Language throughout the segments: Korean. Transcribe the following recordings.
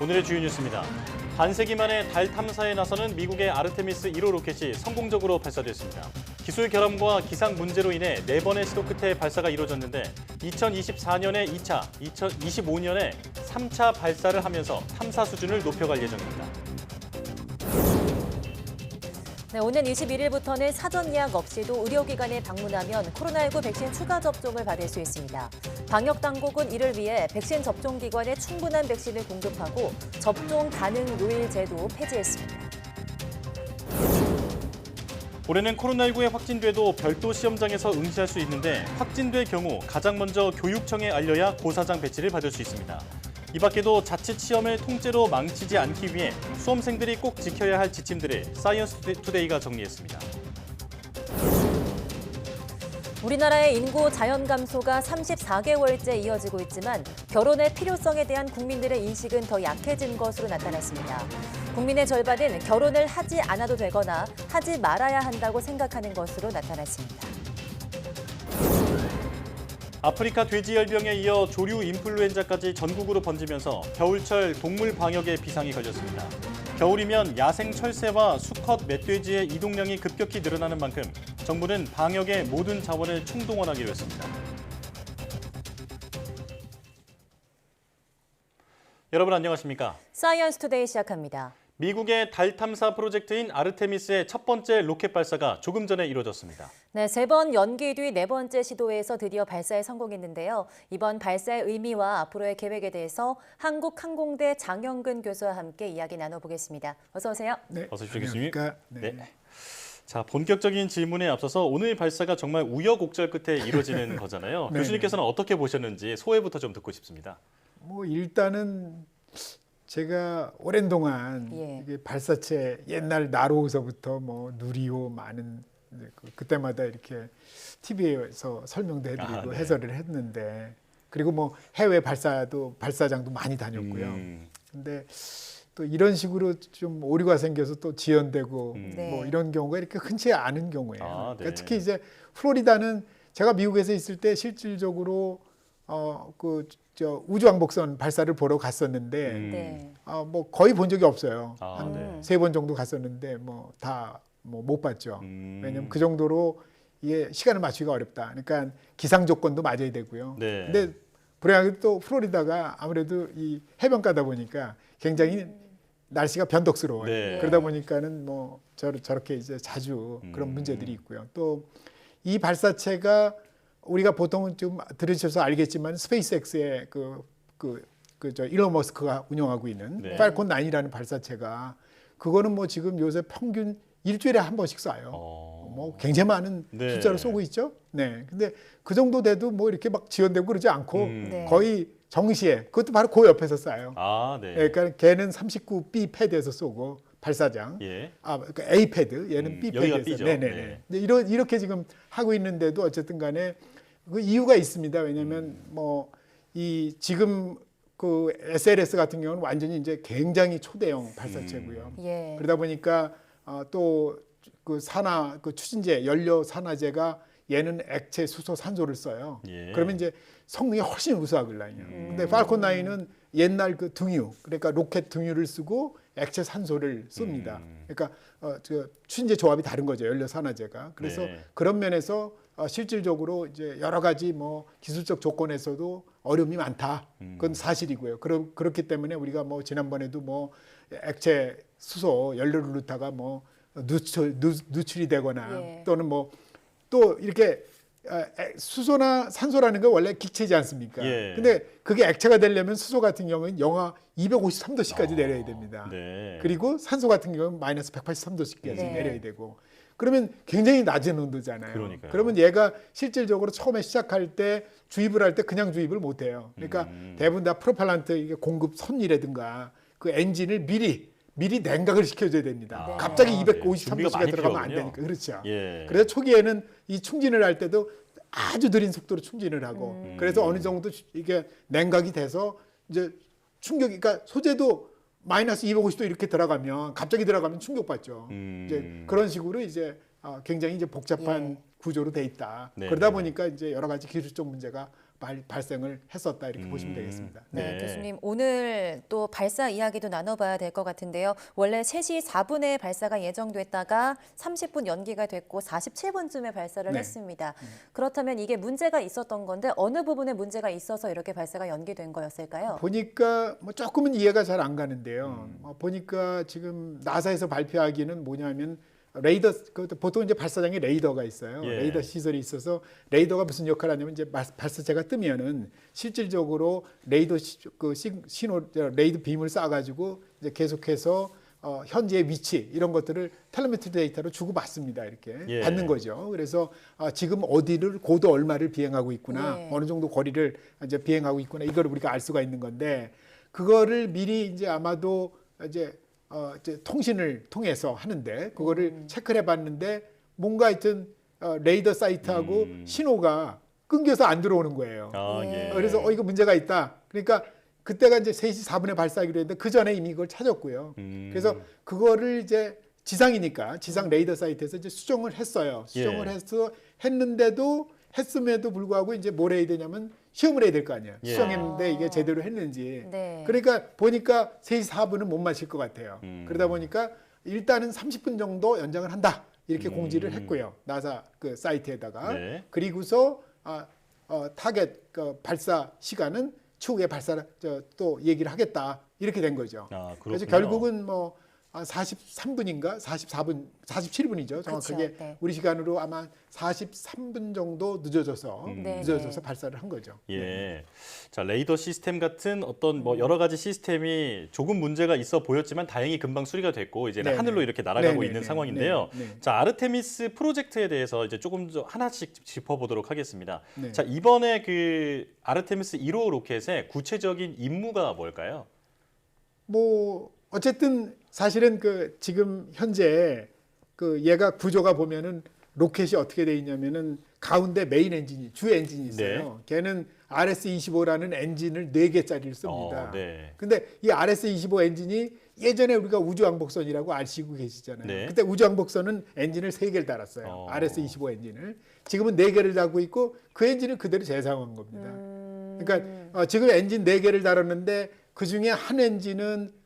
오늘의 주요 뉴스입니다. 반세기 만에 달 탐사에 나서는 미국의 아르테미스 1호 로켓이 성공적으로 발사됐습니다. 기술 결함과 기상 문제로 인해 4번의 시도 끝에 발사가 이루어졌는데 2024년에 2차, 2025년에 3차 발사를 하면서 탐사 수준을 높여갈 예정입니다. 네, 오는 21일부터는 사전 예약 없이도 의료기관에 방문하면 코로나19 백신 추가 접종을 받을 수 있습니다. 방역당국은 이를 위해 백신 접종기관에 충분한 백신을 공급하고 접종 가능 요일 제도 폐지했습니다. 올해는 코로나19에 확진돼도 별도 시험장에서 응시할 수 있는데 확진될 경우 가장 먼저 교육청에 알려야 고사장 배치를 받을 수 있습니다. 이 밖에도 자칫 시험을 통째로 망치지 않기 위해 수험생들이 꼭 지켜야 할 지침들을 사이언스 투데이가 정리했습니다. 우리나라의 인구 자연 감소가 34개월째 이어지고 있지만 결혼의 필요성에 대한 국민들의 인식은 더 약해진 것으로 나타났습니다. 국민의 절반은 결혼을 하지 않아도 되거나 하지 말아야 한다고 생각하는 것으로 나타났습니다. 아프리카 돼지열병에 이어 조류 인플루엔자까지 전국으로 번지면서 겨울철 동물 방역에 비상이 걸렸습니다. 겨울이면 야생 철새와 수컷 멧돼지의 이동량이 급격히 늘어나는 만큼 정부는 방역에 모든 자원을 총동원하기로 했습니다. 여러분 안녕하십니까? 사이언스 투데이 시작합니다. 미국의 달 탐사 프로젝트인 아르테미스의 첫 번째 로켓 발사가 조금 전에 이루어졌습니다. 네, 3번 연기 뒤 4번째 시도에서 드디어 발사에 성공했는데요. 이번 발사의 의미와 앞으로의 계획에 대해서 한국항공대 장영근 교수와 함께 이야기 나눠보겠습니다. 어서 오세요. 네, 어서 오십시오, 교수님. 네. 자, 본격적인 질문에 앞서서 오늘 발사가 정말 우여곡절 끝에 이루어지는 거잖아요. 네. 교수님께서는 어떻게 보셨는지 소회부터 좀 듣고 싶습니다. 뭐 일단은 제가 오랜 동안 예. 이게 발사체 옛날 나로호서부터 뭐 누리호 많은 그때마다 이렇게 TV에서 설명도 해드리고 네. 해설을 했는데 그리고 뭐 해외 발사장도 많이 다녔고요. 근데 또 이런 식으로 좀 오류가 생겨서 또 지연되고 네. 뭐 이런 경우가 이렇게 흔치 않은 경우예요. 아, 네. 그러니까 특히 이제 플로리다는 제가 미국에서 있을 때 실질적으로 우주왕복선 발사를 보러 갔었는데 네. 뭐 거의 본 적이 없어요. 아, 한 네. 3번 정도 갔었는데 뭐 다 못 봤죠. 음. 왜냐면 그 정도로 이게 시간을 맞추기가 어렵다. 그러니까 기상 조건도 맞아야 되고요. 네. 근데 불행하게 또 플로리다가 아무래도 이 해변가다 보니까 굉장히 날씨가 변덕스러워요. 네. 그러다 보니까는 뭐 저렇게 이제 자주 그런 문제들이 있고요. 또 이 발사체가 우리가 보통 좀 들으셔서 알겠지만 스페이스X의 저 일론 머스크가 운영하고 있는 네. 팔콘 9이라는 발사체가 그거는 뭐 지금 요새 평균 일주일에 한 번씩 쏴요. 뭐 굉장히 많은 네. 숫자를 쏘고 있죠. 네. 근데 그 정도 돼도 뭐 이렇게 막 지연되고 그러지 않고 네. 거의 정시에 그것도 바로 그 옆에서 쏴요. 아, 네. 그러니까 걔는 39B 패드에서 쏘고 발사장. 예. 그러니까 A 패드, 얘는 B 여기가 패드에서. B죠. 네네네. 네. 근데 이렇게 지금 하고 있는데도 어쨌든 간에 그 이유가 있습니다. 왜냐하면 뭐 이 지금 그 SLS 같은 경우는 완전히 이제 굉장히 초대형 발사체고요. 예. 그러다 보니까 또 그 추진제 연료 산화제가 얘는 액체 수소 산소를 써요. 예. 그러면 이제 성능이 훨씬 우수하거든요. 근데 팔콘 9은 옛날 그 등유, 그러니까 로켓 등유를 쓰고 액체 산소를 씁니다. 그러니까 추진제 조합이 다른 거죠. 연료 산화제가. 그래서 네. 그런 면에서 실질적으로 이제 여러 가지 뭐 기술적 조건에서도 어려움이 많다. 그건 사실이고요. 그렇기 때문에 우리가 뭐 지난번에도 뭐 액체 수소 연료를 넣다가 뭐 누출이 되거나 예. 또는 뭐 또 이렇게 수소나 산소라는 건 원래 기체지 않습니까? 예. 근데 그게 액체가 되려면 수소 같은 경우는 영하 253도씨까지 내려야 됩니다. 네. 그리고 산소 같은 경우는 마이너스 183도씨까지 네. 내려야 되고 그러면 굉장히 낮은 온도잖아요. 그러니까요. 그러면 얘가 실질적으로 처음에 시작할 때 주입을 할 때 그냥 주입을 못 해요. 그러니까 대부분 다 프로펠란트 이게 공급 선이라든가 그 엔진을 미리 냉각을 시켜줘야 됩니다. 아, 갑자기 네. 253도씨가 많이 들어가면 안 필요하군요. 되니까. 그렇죠. 예. 그래서 초기에는 이 충진을 할 때도 아주 느린 속도로 충진을 하고 그래서 어느 정도 이게 냉각이 돼서 이제 그러니까 소재도 마이너스 250도 이렇게 들어가면 갑자기 들어가면 충격받죠. 이제 그런 식으로 이제 굉장히 이제 복잡한 예. 구조로 돼 있다. 네, 그러다 네. 보니까 이제 여러 가지 기술적 문제가 발생을 했었다 이렇게 보시면 되겠습니다. 네, 네. 교수님 오늘 또 발사 이야기도 나눠봐야 될 것 같은데요. 원래 3시 4분에 발사가 예정됐다가 30분 연기가 됐고 47분쯤에 발사를 네. 했습니다. 그렇다면 이게 문제가 있었던 건데 어느 부분에 문제가 있어서 이렇게 발사가 연기된 거였을까요? 보니까 뭐 조금은 이해가 잘 안 가는데요. 보니까 지금 나사에서 발표하기는 뭐냐면 레이더 보통 이제 발사장에 레이더가 있어요. 예. 레이더 시설이 있어서 레이더가 무슨 역할을 하냐면 이제 발사체가 뜨면은 실질적으로 레이더 신호 레이더 빔을 쏴가지고 이제 계속해서 현재의 위치 이런 것들을 텔레메트리 데이터로 주고 받습니다. 이렇게 예. 받는 거죠. 그래서 지금 어디를 고도 얼마를 비행하고 있구나, 예. 어느 정도 거리를 이제 비행하고 있구나 이걸 우리가 알 수가 있는 건데 그거를 미리 이제 아마도 이제 통신을 통해서 하는데 그거를 체크를 해봤는데 뭔가 하여튼 레이더 사이트하고 신호가 끊겨서 안 들어오는 거예요. 아, 예. 그래서 이거 문제가 있다. 그러니까 그때가 이제 3시 4분에 발사하기로 했는데 그 전에 이미 이걸 찾았고요. 그래서 그거를 이제 지상이니까 지상 레이더 사이트에서 이제 수정을 했어요. 수정을 예. 해서 했음에도 불구하고 이제 뭘 해야 되냐면 시험을 해야 될 거 아니에요. 예. 수정했는데 이게 제대로 했는지. 네. 그러니까 보니까 3시 4분은 못 마칠 것 같아요. 그러다 보니까 일단은 30분 정도 연장을 한다. 이렇게 공지를 했고요. 나사 그 사이트에다가. 네. 그리고서 타겟 발사 시간은 추후에 발사를 또 얘기를 하겠다. 이렇게 된 거죠. 아, 그래서 그렇군요. 결국은 뭐 43분인가 44분 47분이죠. 정확하게 그쵸, 네. 우리 시간으로 아마 43분 정도 늦어져서 네, 늦어져서 발사를 한 거죠. 예. 자, 레이더 시스템 같은 어떤 뭐 여러 가지 시스템이 조금 문제가 있어 보였지만 다행히 금방 수리가 됐고 이제는 네, 하늘로 네. 이렇게 날아가고 네, 네, 있는 네, 상황인데요. 네, 네. 자, 아르테미스 프로젝트에 대해서 이제 조금 더 하나씩 짚어보도록 하겠습니다. 네. 자, 이번에 그 아르테미스 1호 로켓의 구체적인 임무가 뭘까요? 뭐 어쨌든 사실은 그 지금 현재 그 얘가 구조가 보면은 로켓이 어떻게 돼 있냐면은 가운데 메인 엔진이 주 엔진이 있어요. 걔는 RS-25라는 엔진을 4개짜리를 씁니다. 네. 근데 이 RS-25 엔진이 예전에 우리가 우주왕복선이라고 아시고 계시잖아요. 네. 그때 우주왕복선은 엔진을 3개를 달았어요. RS-25 엔진을. 지금은 4개를 달고 있고 그 엔진을 그대로 재사용한 겁니다. 그러니까 지금 엔진 4개를 달았는데 그중에 한 엔진은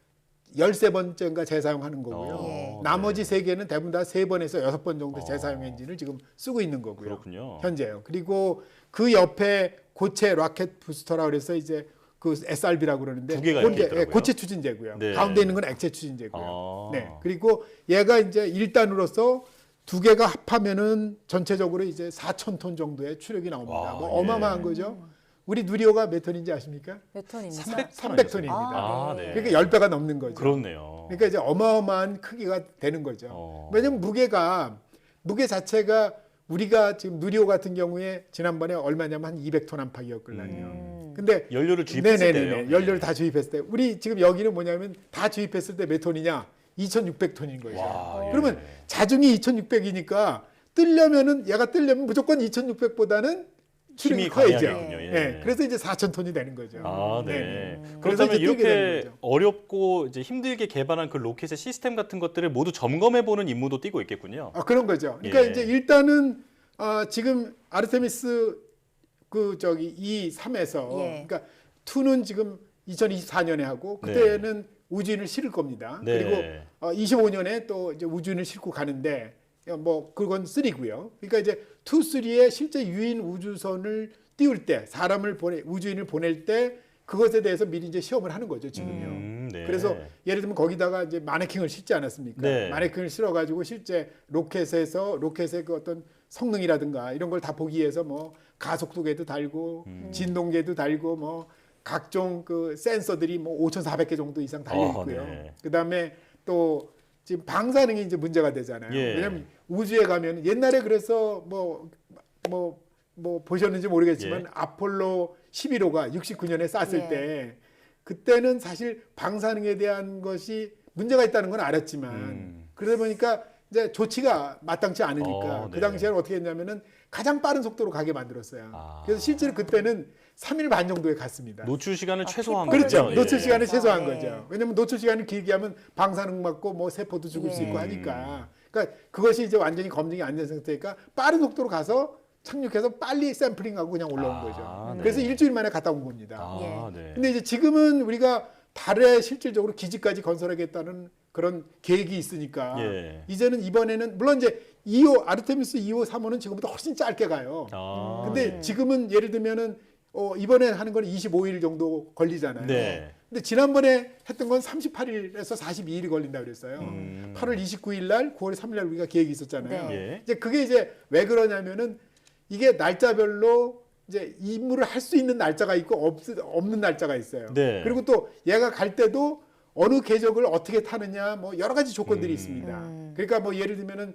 13번째인가 재사용하는 거고요. 예. 나머지 3개는 대부분 다 3번에서 6번 정도 재사용 엔진을 지금 쓰고 있는 거고요. 그렇군요. 현재요. 그리고 그 옆에 고체 라켓 부스터라고 그래서 이제 그 SRB라고 그러는데 두 개가 그건 이렇게 이제 있더라고요. 고체 추진제고요. 네. 가운데 있는 건 액체 추진제고요. 아. 네. 그리고 얘가 이제 1단으로서 2개가 합하면은 전체적으로 이제 4,000톤 정도의 추력이 나옵니다. 와, 뭐 예. 어마어마한 거죠. 우리 누리호가 몇 톤인지 아십니까? 몇 톤입니까? 300톤입니다. 아, 네. 그러니까 10배가 넘는 거죠. 그렇네요. 그러니까 이제 어마어마한 크기가 되는 거죠. 왜냐면 무게 자체가 우리가 지금 누리호 같은 경우에 지난번에 얼마냐면 한 200톤 안팎이었거든요. 근데 연료를 주입했을 네네네. 때요. 연료를 다 주입했을 때 우리 지금 여기는 뭐냐면 다 주입했을 때 몇 톤이냐? 2,600톤인 거죠. 와, 예. 그러면 자중이 2,600이니까 얘가 뜨려면 무조건 2,600보다는 힘이 추력이 커야죠. 강해야겠군요. 예. 네. 그래서 이제 4,000톤이 되는 거죠. 아, 네. 네네. 그래서 그렇다면 이제 뜨게 되는 이렇게 거죠. 어렵고 이제 힘들게 개발한 그 로켓의 시스템 같은 것들을 모두 점검해 보는 임무도 띄고 있겠군요. 그런 거죠. 그러니까 예. 이제 일단은 지금 아르테미스 이 3에서 예. 그러니까 2는 지금 2024년에 하고 그때는 우주인을 실을 겁니다. 네. 그리고 25년에 또 이제 우주인을 싣고 가는데 뭐 그건 3고요. 그러니까 이제 2, 3의 실제 유인 우주선을 띄울 때 우주인을 보낼 때 그것에 대해서 미리 이제 시험을 하는 거죠, 지금요. 네. 그래서 예를 들면 거기다가 이제 마네킹을 실지 않았습니까? 네. 마네킹을 실어가지고 실제 로켓의 그 어떤 성능이라든가 이런 걸 다 보기 위해서 뭐 가속도계도 달고 진동계도 달고 뭐 각종 그 센서들이 뭐 5,400개 정도 이상 달려 있고요. 네. 그다음에 또 지금 방사능이 이제 문제가 되잖아요. 예. 왜냐면 우주에 가면 옛날에 그래서 뭐 보셨는지 모르겠지만 예. 아폴로 11호가 69년에 쐈을 예. 때 그때는 사실 방사능에 대한 것이 문제가 있다는 건 알았지만 그러다 보니까 이제 조치가 마땅치 않으니까 네. 그 당시에는 어떻게 했냐면은 가장 빠른 속도로 가게 만들었어요. 아. 그래서 실제로 그때는 3일 반 정도에 갔습니다. 노출 시간을 최소화한 그렇죠. 거죠. 노출 예. 시간을 최소화한 예. 거죠. 왜냐면 노출 시간을 길게 하면 방사능 맞고 뭐 세포도 죽을 수 있고 예. 하니까. 그러니까 그것이 이제 완전히 검증이 안 된 상태니까 빠른 속도로 가서 착륙해서 빨리 샘플링하고 그냥 올라온 거죠. 네. 그래서 일주일 만에 갔다 온 겁니다. 아, 네. 근데 이제 지금은 우리가 달에 실질적으로 기지까지 건설하겠다는 그런 계획이 있으니까 예. 이제는 이번에는 물론 이제 2호 아르테미스 2호, 3호는 지금보다 훨씬 짧게 가요. 아, 근데 네. 지금은 예를 들면은 이번에 하는 건 25일 정도 걸리잖아요. 네. 근데 지난번에 했던 건 38일에서 42일이 걸린다 그랬어요. 8월 29일 날, 9월 3일 날 우리가 계획이 있었잖아요. 네. 예. 이제 그게 이제 왜 그러냐면은 이게 날짜별로 이제 임무를 할 수 있는 날짜가 있고 없는 날짜가 있어요. 네. 그리고 또 얘가 갈 때도 어느 궤적을 어떻게 타느냐 뭐 여러 가지 조건들이 있습니다. 그러니까 뭐 예를 들면은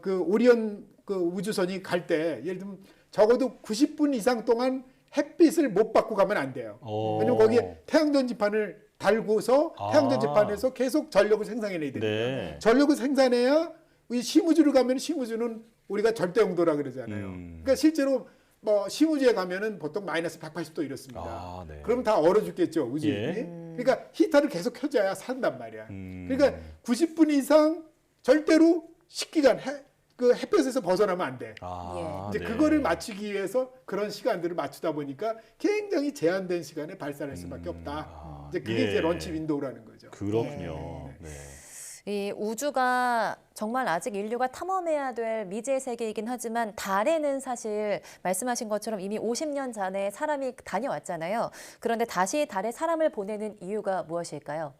그 오리온 그 우주선이 갈 때 예를 들면 적어도 90분 이상 동안 햇빛을 못 받고 가면 안 돼요. 왜냐면 거기에 태양전지판을 달고서 태양전지판에서 계속 전력을 생산해내야 됩니다. 네. 전력을 생산해야 이 심우주를 가면 심우주는 우리가 절대 영도라 그러잖아요. 그러니까 실제로 뭐 심우주에 가면은 보통 마이너스 180도 이렇습니다. 아, 네. 그럼 다 얼어 죽겠죠, 우주인이. 예. 그러니까 히터를 계속 켜줘야 산단 말이야. 음. 그러니까 90분 이상 절대로 식기간 그 햇볕에서 벗어나면 안 돼. 아, 이제 네. 그거를 맞추기 위해서 그런 시간들을 맞추다 보니까 굉장히 제한된 시간에 발사할 수밖에 없다. 이제 그게 예. 이제 런치 윈도우라는 거죠. 그렇군요. 네. 이 우주가 정말 아직 인류가 탐험해야 될 미지의 세계이긴 하지만 달에는 사실 말씀하신 것처럼 이미 50년 전에 사람이 다녀왔잖아요. 그런데 다시 달에 사람을 보내는 이유가 무엇일까요?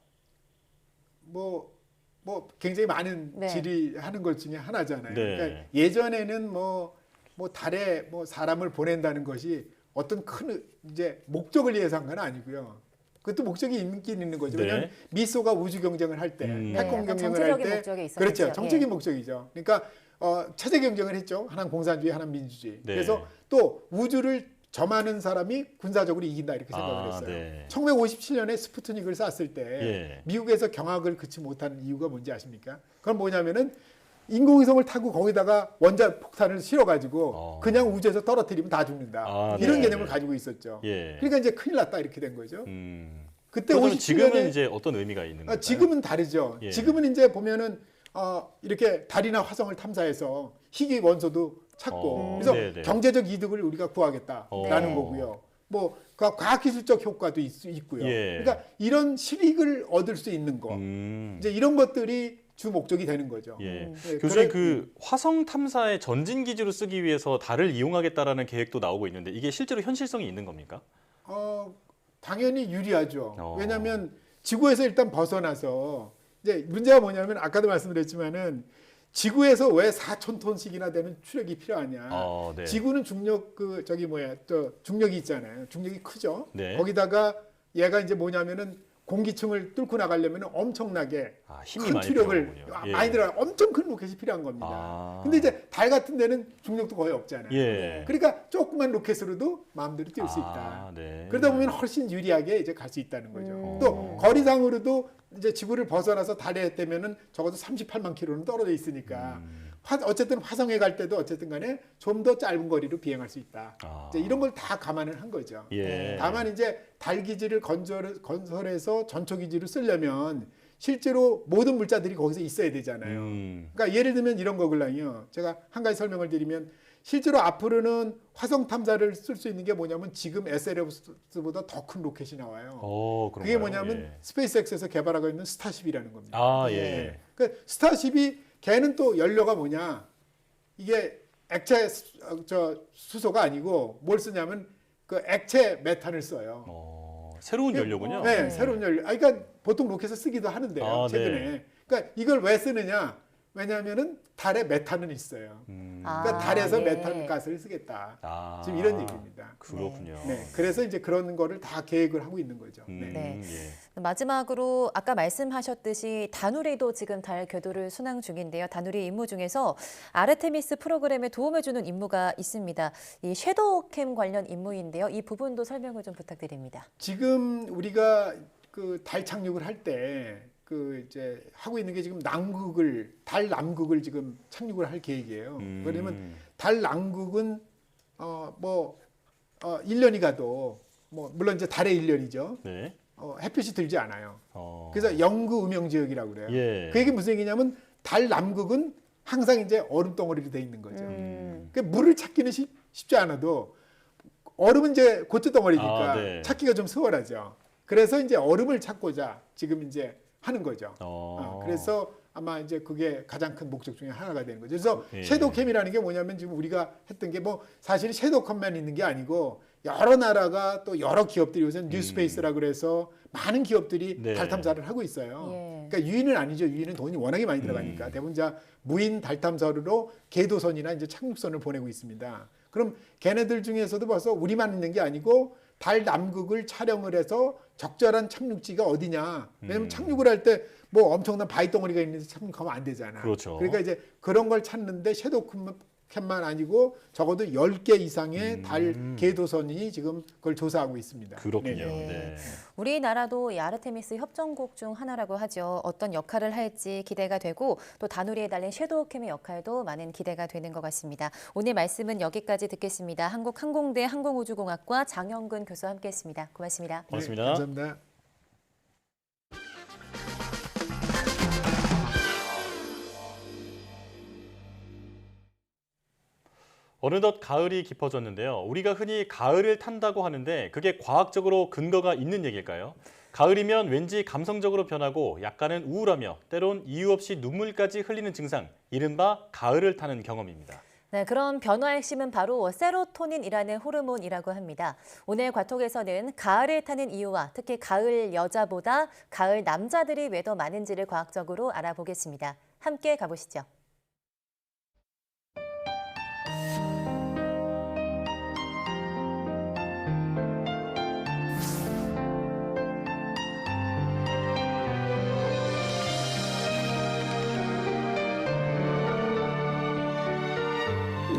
뭐 굉장히 많은 네. 질의하는 것 중에 하나잖아요. 네. 그러니까 예전에는 뭐 달에 뭐 사람을 보낸다는 것이 어떤 큰 이제 목적을 위해서 한 건 아니고요. 그것도 목적이 있긴 있는 거죠. 네. 왜냐하면 미소가 우주 경쟁을 할 때, 네, 핵공 약간 경쟁을 할 정치적인 때, 목적이 있었겠죠. 그렇죠. 정책인 예. 목적이죠. 그러니까 체제 경쟁을 했죠. 하나는 공산주의, 하나는 민주주의. 네. 그래서 또 우주를 점하는 사람이 군사적으로 이긴다 이렇게 생각을 했어요. 네. 1957년에 스푸트닉을 쐈을 때 예. 미국에서 경악을 그치 못하는 이유가 뭔지 아십니까? 그건 뭐냐면은 인공위성을 타고 거기다가 원자 폭탄을 실어가지고 그냥 우주에서 떨어뜨리면 다 죽는다. 아, 이런 네. 개념을 가지고 있었죠. 예. 그러니까 이제 큰일 났다 이렇게 된 거죠. 그때 그러면 57년에 지금은 이제 어떤 의미가 있는 건가요? 지금은 다르죠. 예. 지금은 이제 보면은 이렇게 달이나 화성을 탐사해서 희귀 원소도 찾고 그래서 네네. 경제적 이득을 우리가 구하겠다라는 네. 거고요. 뭐 과학기술적 효과도 있고요. 예. 그러니까 이런 실익을 얻을 수 있는 거 이제 이런 것들이 주 목적이 되는 거죠. 예. 네, 교수님 그 화성 탐사의 전진 기지로 쓰기 위해서 달을 이용하겠다라는 계획도 나오고 있는데 이게 실제로 현실성이 있는 겁니까? 당연히 유리하죠. 왜냐하면 지구에서 일단 벗어나서 이제 문제가 뭐냐면 아까도 말씀드렸지만은 지구에서 왜 4천 톤씩이나 되는 추력이 필요하냐? 네. 지구는 중력 중력이 있잖아요. 중력이 크죠. 네. 거기다가 얘가 이제 뭐냐면은 공기층을 뚫고 나가려면 엄청나게 힘이 큰 많이 추력을 필요하군요. 예. 많이 들어 엄청 큰 로켓이 필요한 겁니다. 근데 이제 달 같은 데는 중력도 거의 없잖아요. 예. 그러니까 조그만 로켓으로도 마음대로 뛸 수 있다. 네. 그러다 보면 훨씬 유리하게 이제 갈 수 있다는 거죠. 또 거리상으로도 이제 지구를 벗어나서 달에 되면은 적어도 38만 킬로는 떨어져 있으니까 어쨌든 화성에 갈 때도 어쨌든 간에 좀 더 짧은 거리로 비행할 수 있다. 이제 이런 걸 다 감안을 한 거죠. 예. 다만 이제 달 기지를 건설해서 전초 기지로 쓰려면 실제로 모든 물자들이 거기서 있어야 되잖아요. 그러니까 예를 들면 이런 거거든요. 제가 한 가지 설명을 드리면 실제로 앞으로는 화성 탐사를 쓸 수 있는 게 뭐냐면 지금 SLS보다 더 큰 로켓이 나와요. 그게 그런가요? 뭐냐면 예. 스페이스X에서 개발하고 있는 스타쉽이라는 겁니다. 예. 그러니까 스타쉽이 걔는 또 연료가 뭐냐? 이게 액체 수소가 아니고 뭘 쓰냐면 그 액체 메탄을 써요. 새로운 연료군요. 네, 새로운 연료. 그러니까 보통 로켓에 쓰기도 하는데요. 최근에. 네. 그러니까 이걸 왜 쓰느냐? 왜냐하면은 달에 메탄은 있어요. 그러니까 달에서 예. 메탄 가스를 쓰겠다. 지금 이런 얘기입니다. 그렇군요. 네, 그래서 이제 그런 거를 다 계획을 하고 있는 거죠. 네. 예. 마지막으로 아까 말씀하셨듯이 다누리도 지금 달 궤도를 순항 중인데요. 다누리 임무 중에서 아르테미스 프로그램에 도움해주는 임무가 있습니다. 이 섀도우캠 관련 임무인데요. 이 부분도 설명을 좀 부탁드립니다. 지금 우리가 그 달 착륙을 할 때 이제 하고 있는 게 지금 달 남극을 지금 착륙을 할 계획이에요. 왜냐면 달 남극은 1년이 가도 물론 이제 달의 1년이죠. 네. 햇빛이 들지 않아요. 그래서 영구 음영 지역이라고 그래요. 예. 그 얘기 무슨 얘기냐면 달 남극은 항상 이제 얼음 덩어리로 돼 있는 거죠. 그러니까 물을 찾기는 쉽지 않아도 얼음은 이제 고추 덩어리니까 네. 찾기가 좀 수월하죠. 그래서 이제 얼음을 찾고자 지금 이제 하는 거죠. 그래서 아마 이제 그게 가장 큰 목적 중에 하나가 되는 거죠. 그래서 예. 섀도우캠이라는 게 뭐냐면 지금 우리가 했던 게 뭐 사실 섀도우캠만 있는 게 아니고 여러 나라가 또 여러 기업들이 요새 뉴스페이스라 그래서 많은 기업들이 네. 달 탐사를 하고 있어요. 예. 그러니까 유인은 아니죠. 유인은 돈이 워낙에 많이 들어가니까 대부분 자 무인 달 탐사로 궤도선이나 이제 착륙선을 보내고 있습니다. 그럼 걔네들 중에서도 벌써 우리만 있는 게 아니고 달 남극을 촬영을 해서 적절한 착륙지가 어디냐. 왜냐면 착륙을 할 때 뭐 엄청난 바위 덩어리가 있는데 착륙하면 안 되잖아. 그렇죠. 그러니까 이제 그런 걸 찾는데 섀도우캠만 아니고 적어도 10개 이상의 달 궤도선이 지금 그걸 조사하고 있습니다. 그렇군요. 네네. 네. 우리나라도 이 아르테미스 협정국 중 하나라고 하죠. 어떤 역할을 할지 기대가 되고 또 다누리에 달린 섀도우캠의 역할도 많은 기대가 되는 것 같습니다. 오늘 말씀은 여기까지 듣겠습니다. 한국항공대 항공우주공학과 장영근 교수와 함께했습니다. 고맙습니다. 고맙습니다. 네, 감사합니다. 어느덧 가을이 깊어졌는데요. 우리가 흔히 가을을 탄다고 하는데 그게 과학적으로 근거가 있는 얘기일까요? 가을이면 왠지 감성적으로 변하고 약간은 우울하며 때론 이유 없이 눈물까지 흘리는 증상, 이른바 가을을 타는 경험입니다. 네, 그런 변화의 핵심은 바로 세로토닌이라는 호르몬이라고 합니다. 오늘 과톡에서는 가을을 타는 이유와 특히 가을 여자보다 가을 남자들이 왜 더 많은지를 과학적으로 알아보겠습니다. 함께 가보시죠.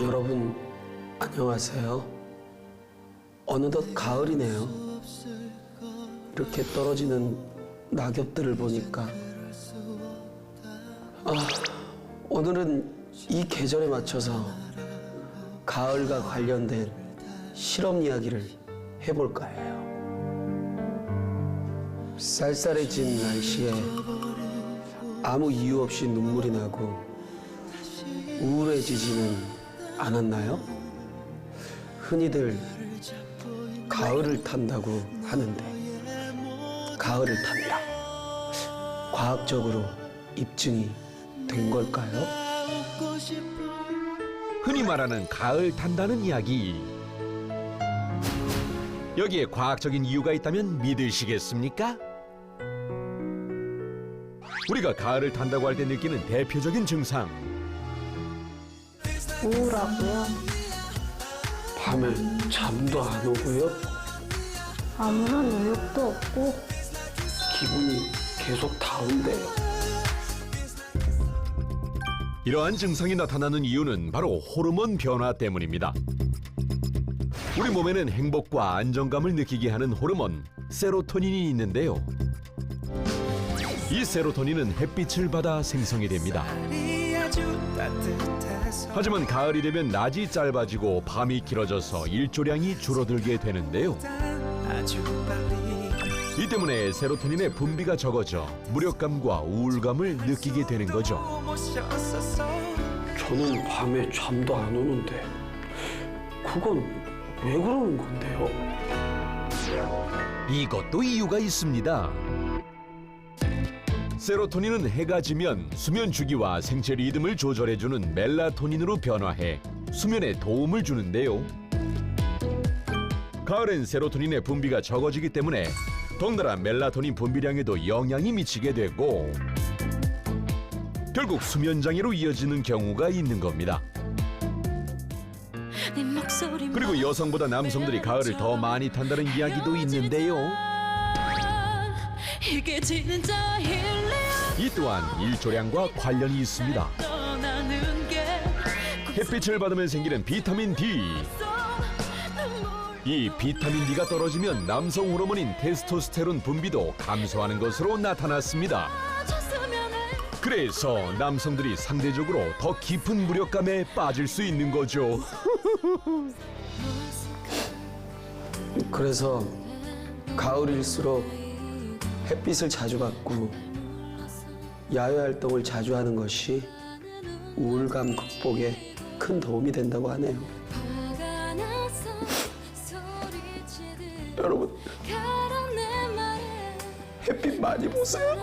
여러분 안녕하세요. 어느덧 가을이네요. 이렇게 떨어지는 낙엽들을 보니까 오늘은 이 계절에 맞춰서 가을과 관련된 실험 이야기를 해볼까 해요. 쌀쌀해진 날씨에 아무 이유 없이 눈물이 나고 우울해지지는 않았나요? 흔히들 가을을 탄다고 하는데 가을을 탄다. 과학적으로 입증이 된 걸까요? 흔히 말하는 가을 탄다는 이야기. 여기에 과학적인 이유가 있다면 믿으시겠습니까? 우리가 가을을 탄다고 할 때 느끼는 대표적인 증상. 우울하고요. 밤에 잠도 안 오고요. 아무런 의욕도 없고 기분이 계속 다운돼요. 이러한 증상이 나타나는 이유는 바로 호르몬 변화 때문입니다. 우리 몸에는 행복과 안정감을 느끼게 하는 호르몬 세로토닌이 있는데요. 이 세로토닌은 햇빛을 받아 생성이 됩니다. 하지만 가을이 되면 낮이 짧아지고 밤이 길어져서 일조량이 줄어들게 되는데요. 이 때문에 세로토닌의 분비가 적어져 무력감과 우울감을 느끼게 되는 거죠. 저는 밤에 잠도 안 오는데 그건 왜 그러는 건데요? 이것도 이유가 있습니다. 세로토닌은 해가 지면 수면 주기와 생체 리듬을 조절해주는 멜라토닌으로 변화해 수면에 도움을 주는데요. 가을엔 세로토닌의 분비가 적어지기 때문에 덩달아 멜라토닌 분비량에도 영향이 미치게 되고 결국 수면 장애로 이어지는 경우가 있는 겁니다. 그리고 여성보다 남성들이 가을을 더 많이 탄다는 이야기도 있는데요. 이 또한 일조량과 관련이 있습니다. 햇빛을 받으면 생기는 비타민 D. 이 비타민 D가 떨어지면 남성 호르몬인 테스토스테론 분비도 감소하는 것으로 나타났습니다. 그래서 남성들이 상대적으로 더 깊은 무력감에 빠질 수 있는 거죠. 그래서 가을일수록 햇빛을 자주 받고 야외 활동을 자주 하는 것이 우울감 극복에 큰 도움이 된다고 하네요. 여러분, 햇빛 많이 보세요.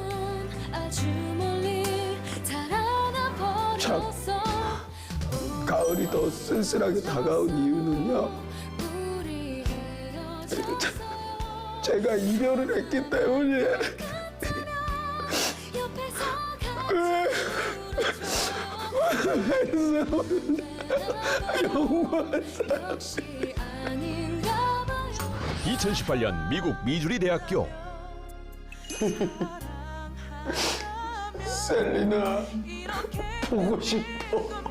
참, 가을이 더 쓸쓸하게 다가온 이유는요. 제가 이별을 했기 때문이에요. 영원한 사랑. 2018년 미국 미주리 대학교. 셀리나, 보고 싶어.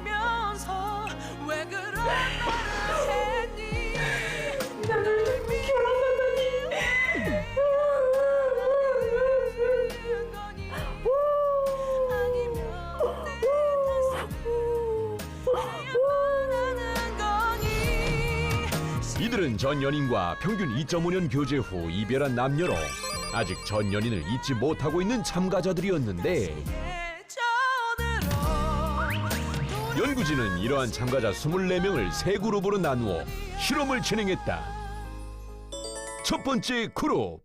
이들은 전 연인과 평균 2.5년 교제 후 이별한 남녀로 아직 전 연인을 잊지 못하고 있는 참가자들이었는데 연구진은 이러한 참가자 24명을 세 그룹으로 나누어 실험을 진행했다. 첫 번째 그룹.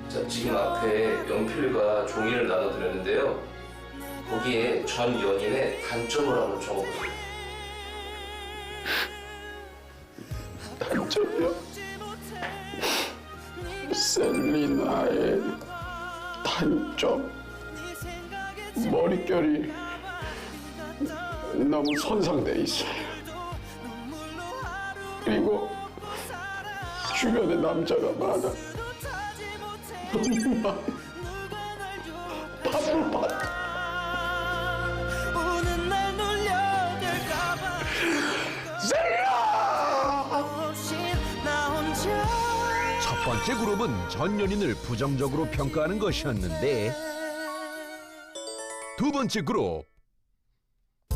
자, 지금 앞에 연필과 종이를 나눠드렸는데요. 거기에 전 연인의 단점을 한번 적어보세요. 단점이요? 셀리나의 단점. 머릿결이 너무 손상돼 있어요. 그리고 주변에 남자가 많아. 너무 많아. 바보. 첫 번째 그룹은 전 연인을 부정적으로 평가하는 것이었는데 두 번째 그룹.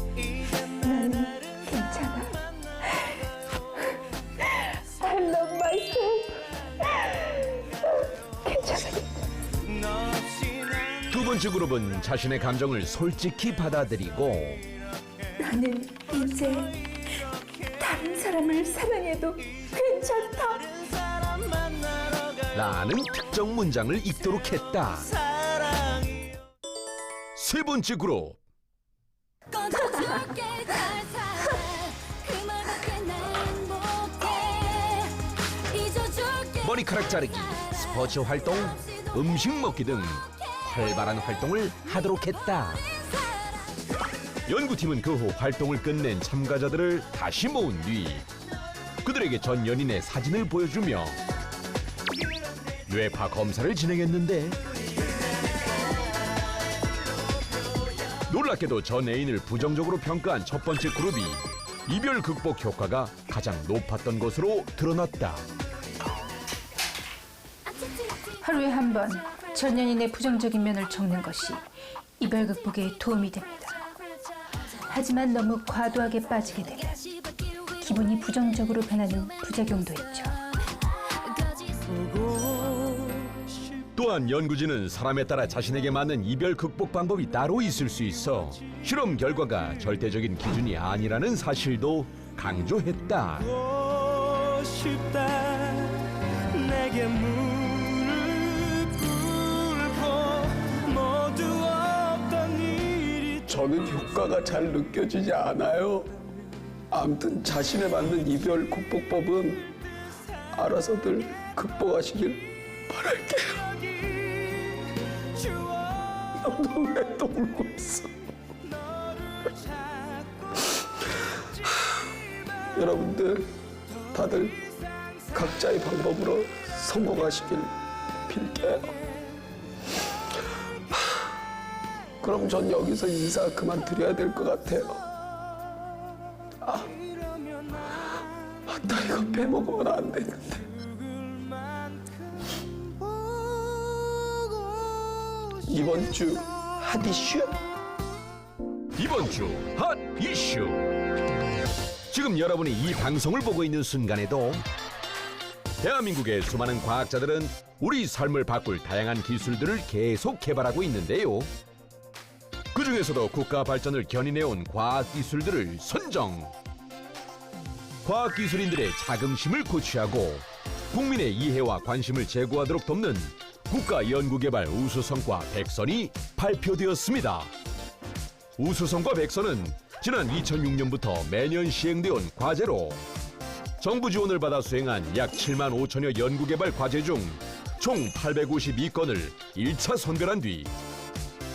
괜찮아. I love myself. 괜찮아. 두 번째 그룹은 자신의 감정을 솔직히 받아들이고 나는 이제 다른 사람을 사랑해도 괜찮다. 라는 특정 문장을 읽도록 했다. 세 번째 그룹. 머리카락 자르기, 스포츠 활동, 음식 먹기 등 활발한 활동을 하도록 했다. 연구팀은 그 후 활동을 끝낸 참가자들을 다시 모은 뒤 그들에게 전 연인의 사진을 보여주며 뇌파 검사를 진행했는데 놀랍게도 전 애인을 부정적으로 평가한 첫 번째 그룹이 이별 극복 효과가 가장 높았던 것으로 드러났다. 하루에 한 번 전 연인의 부정적인 면을 적는 것이 이별 극복에 도움이 됩니다. 하지만 너무 과도하게 빠지게 되면 기분이 부정적으로 변하는 부작용도 있죠. 또한 연구진은 사람에 따라 자신에게 맞는 이별 극복 방법이 따로 있을 수 있어 실험 결과가 절대적인 기준이 아니라는 사실도 강조했다. 저는 효과가 잘 느껴지지 않아요. 아무튼 자신에 맞는 이별 극복법은 알아서들 극복하시길 바랄게요. 너도 왜 또 울고 있어? 여러분들 다들 각자의 방법으로 성공하시길 빌게요. 그럼 전 여기서 인사 그만 드려야 될 것 같아요. 나 이거 빼먹으면 안 되는데. 이번 주 핫 이슈? 이번 주 핫 이슈. 지금 여러분이 이 방송을 보고 있는 순간에도 대한민국의 수많은 과학자들은 우리 삶을 바꿀 다양한 기술들을 계속 개발하고 있는데요. 그중에서도 국가 발전을 견인해온 과학기술들을 선정. 과학기술인들의 자긍심을 고취하고 국민의 이해와 관심을 제고하도록 돕는 국가연구개발 우수성과 백선이 발표되었습니다. 우수성과 백선은 지난 2006년부터 매년 시행되어 온 과제로 정부 지원을 받아 수행한 약 7만 5천여 연구개발 과제 중 총 852건을 1차 선별한 뒤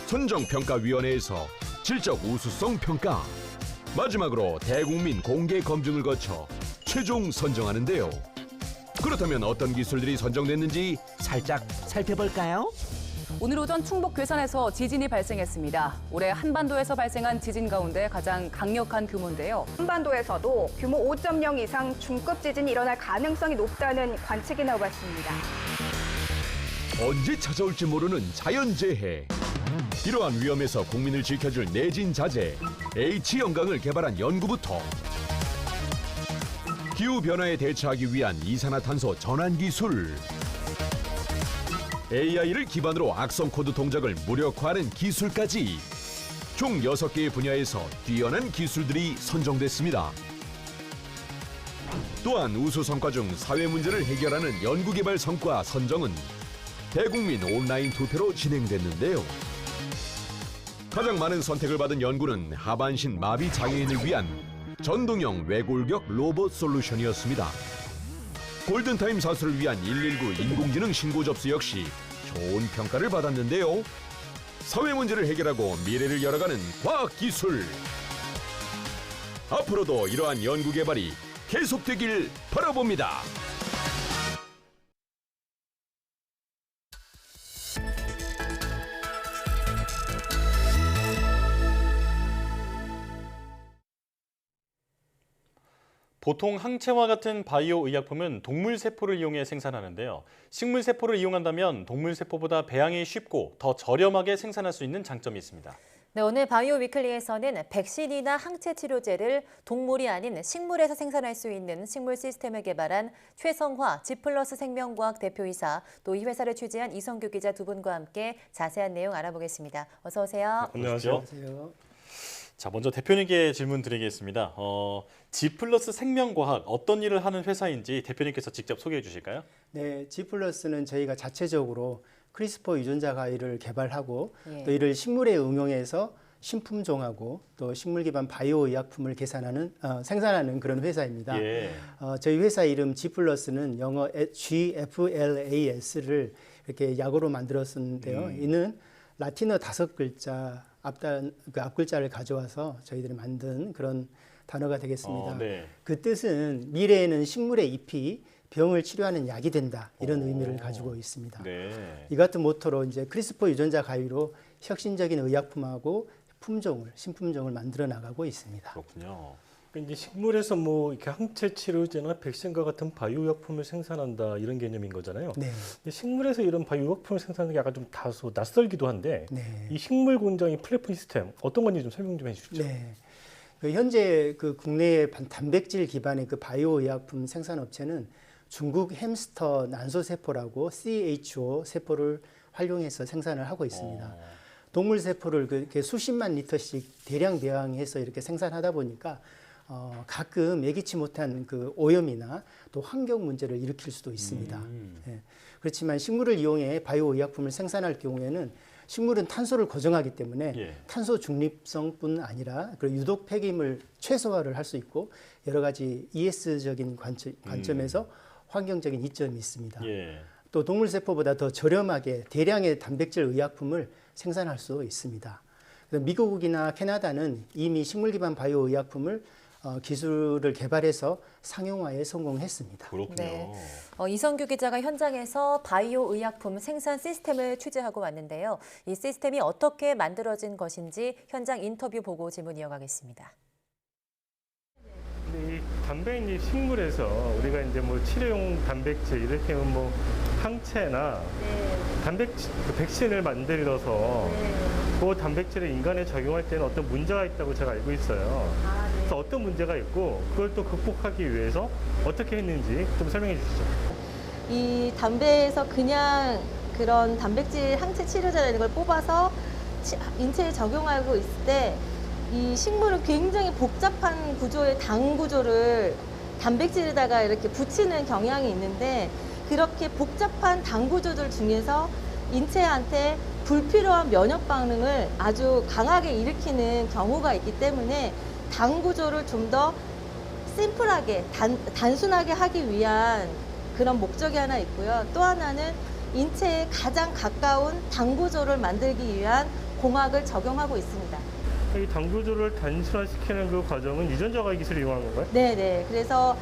선정평가위원회에서 질적 우수성 평가, 마지막으로 대국민 공개 검증을 거쳐 최종 선정하는데요. 그렇다면 어떤 기술들이 선정됐는지 살짝 살펴볼까요? 오늘 오전 충북 괴산에서 지진이 발생했습니다. 올해 한반도에서 발생한 지진 가운데 가장 강력한 규모인데요. 한반도에서도 규모 5.0 이상 중급 지진이 일어날 가능성이 높다는 관측이 나오고 있습니다. 언제 찾아올지 모르는 자연재해. 이러한 위험에서 국민을 지켜줄 내진 자재 H영강을 개발한 연구부터 기후변화에 대처하기 위한 이산화탄소 전환기술, AI를 기반으로 악성 코드 동작을 무력화하는 기술까지 총 6개의 분야에서 뛰어난 기술들이 선정됐습니다. 또한 우수 성과 중 사회 문제를 해결하는 연구개발 성과 선정은 대국민 온라인 투표로 진행됐는데요. 가장 많은 선택을 받은 연구는 하반신 마비 장애인을 위한 전동형 외골격 로봇 솔루션이었습니다. 골든타임 사수를 위한 119 인공지능 신고 접수 역시 좋은 평가를 받았는데요. 사회 문제를 해결하고 미래를 열어가는 과학기술. 앞으로도 이러한 연구개발이 계속되길 바라봅니다. 보통 항체와 같은 바이오 의약품은 동물 세포를 이용해 생산하는데요. 식물 세포를 이용한다면 동물 세포보다 배양이 쉽고 더 저렴하게 생산할 수 있는 장점이 있습니다. 네, 오늘 바이오 위클리에서는 백신이나 항체 치료제를 동물이 아닌 식물에서 생산할 수 있는 식물 시스템을 개발한 최성화 지플러스 생명과학 대표이사, 또 이 회사를 취재한 이성규 기자 두 분과 함께 자세한 내용 알아보겠습니다. 어서 오세요. 안녕하세요. 자, 먼저 대표님께 질문 드리겠습니다. G+ 생명과학 어떤 일을 하는 회사인지 대표님께서 직접 소개해 주실까요? 네, G+는 저희가 자체적으로 크리스퍼 유전자 가위를 개발하고 예. 또 이를 식물에 응용해서 신품종하고 또 식물 기반 바이오 의약품을 생산하는 그런 회사입니다. 예. 저희 회사 이름 G+는 영어 GFLAS를 이렇게 약어로 만들었는데요. 이는 라틴어 5글자 앞글자를 가져와서 저희들이 만든 그런 단어가 되겠습니다. 네. 그 뜻은 미래에는 식물의 잎이 병을 치료하는 약이 된다, 이런 의미를 가지고 있습니다. 네. 이 같은 모토로 이제 크리스퍼 유전자 가위로 혁신적인 의약품하고 신품종을 만들어 나가고 있습니다. 그렇군요. 이제 식물에서 뭐 이렇게 항체 치료제나 백신과 같은 바이오 약품을 생산한다, 이런 개념인 거잖아요. 네. 근데 식물에서 이런 바이오 약품을 생산하는 게 약간 좀 다소 낯설기도 한데 네. 이 식물 공장의 플랫폼 시스템 어떤 건지 좀 설명 좀 해주시죠. 네. 현재 국내의 단백질 기반의 바이오 의약품 생산 업체는 중국 햄스터 난소 세포라고 CHO 세포를 활용해서 생산을 하고 있습니다. 동물 세포를 그렇게 수십만 리터씩 대량 배양해서 이렇게 생산하다 보니까 가끔 예기치 못한 오염이나 또 환경 문제를 일으킬 수도 있습니다. 예. 그렇지만 식물을 이용해 바이오 의약품을 생산할 경우에는 식물은 탄소를 고정하기 때문에 탄소 중립성뿐 아니라 유독 폐기물 최소화를 할 수 있고 여러 가지 ES적인 관점에서 환경적인 이점이 있습니다. 또 동물 세포보다 더 저렴하게 대량의 단백질 의약품을 생산할 수 있습니다. 미국이나 캐나다는 이미 식물 기반 바이오 의약품을 기술을 개발해서 상용화에 성공했습니다. 그렇군요. 네. 이성규 기자가 현장에서 바이오 의약품 생산 시스템을 취재하고 왔는데요. 이 시스템이 어떻게 만들어진 것인지 현장 인터뷰 보고 질문 이어가겠습니다. 근데 이 단백질 식물에서 우리가 이제 뭐 치료용 단백질 이렇게 뭐 항체나 백신을 만들어서 그 단백질을 인간에 적용할 때는 어떤 문제가 있다고 제가 알고 있어요. 그래서 어떤 문제가 있고 그걸 또 극복하기 위해서 어떻게 했는지 좀 설명해 주시죠. 이 담배에서 그냥 그런 단백질 항체 치료제라는 걸 뽑아서 인체에 적용하고 있을 때 이 식물은 굉장히 복잡한 구조의 당 구조를 단백질에다가 이렇게 붙이는 경향이 있는데 그렇게 복잡한 당 구조들 중에서 인체한테 불필요한 면역 반응을 아주 강하게 일으키는 경우가 있기 때문에 당 구조를 좀 더 심플하게 단순하게 하기 위한 그런 목적이 하나 있고요. 또 하나는 인체에 가장 가까운 당 구조를 만들기 위한 공학을 적용하고 있습니다. 이 당 구조를 단순화시키는 그 과정은 유전자 가위 기술을 이용한 건가요? 네네. 그래서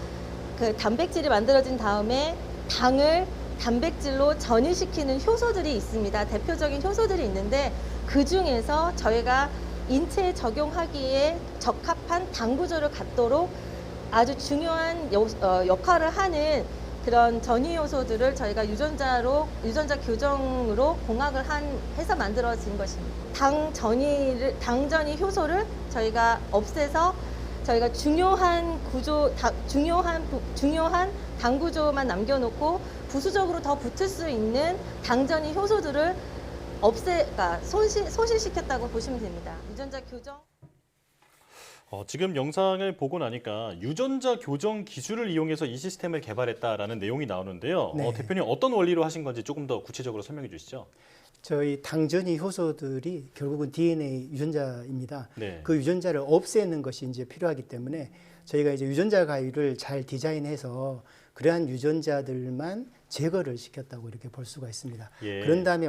그 단백질이 만들어진 다음에 당을 단백질로 전이시키는 효소들이 있습니다. 대표적인 효소들이 있는데 그 중에서 저희가 인체에 적용하기에 적합한 당 구조를 갖도록 아주 중요한 역할을 하는 그런 전이 요소들을 저희가 유전자 교정으로 공학을 해서 만들어진 것입니다. 당 전이 효소를 저희가 없애서 저희가 중요한 당 구조만 남겨놓고 부수적으로 더 붙을 수 있는 당전이 효소들을 소실시켰다고 보시면 됩니다. 유전자 교정. 지금 영상을 보고 나니까 유전자 교정 기술을 이용해서 이 시스템을 개발했다라는 내용이 나오는데요. 네. 대표님 어떤 원리로 하신 건지 조금 더 구체적으로 설명해 주시죠. 저희 당전이 효소들이 결국은 DNA 유전자입니다. 네. 그 유전자를 없애는 것이 이제 필요하기 때문에 저희가 이제 유전자 가위를 잘 디자인해서 그러한 유전자들만 제거를 시켰다고 이렇게 볼 수가 있습니다. 예. 그런 다음에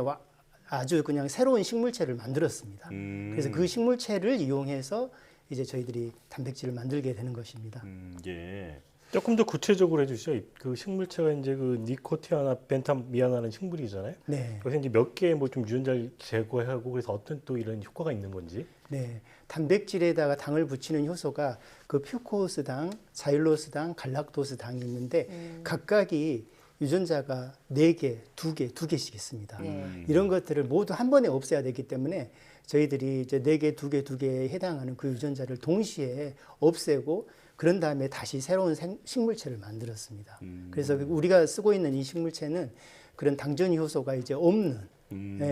아주 그냥 새로운 식물체를 만들었습니다. 그래서 그 식물체를 이용해서 이제 저희들이 단백질을 만들게 되는 것입니다. 예. 조금 더 구체적으로 해주시죠. 그 식물체가 이제 그 니코티아나 벤타미아나는 식물이잖아요. 네. 그래서 이제 몇 개의 뭐 좀 유전자를 제거하고 그래서 어떤 또 이런 효과가 있는 건지. 네. 단백질에다가 당을 붙이는 효소가 그 퓨코스당, 자일로스당, 갈락토스당이 있는데 각각이 유전자가 4개, 2개씩 있습니다. 이런 것들을 모두 한 번에 없애야 되기 때문에 저희들이 이제 4개, 2개에 해당하는 그 유전자를 동시에 없애고 그런 다음에 다시 새로운 식물체를 만들었습니다. 그래서 우리가 쓰고 있는 이 식물체는 그런 당전이 효소가 이제 없는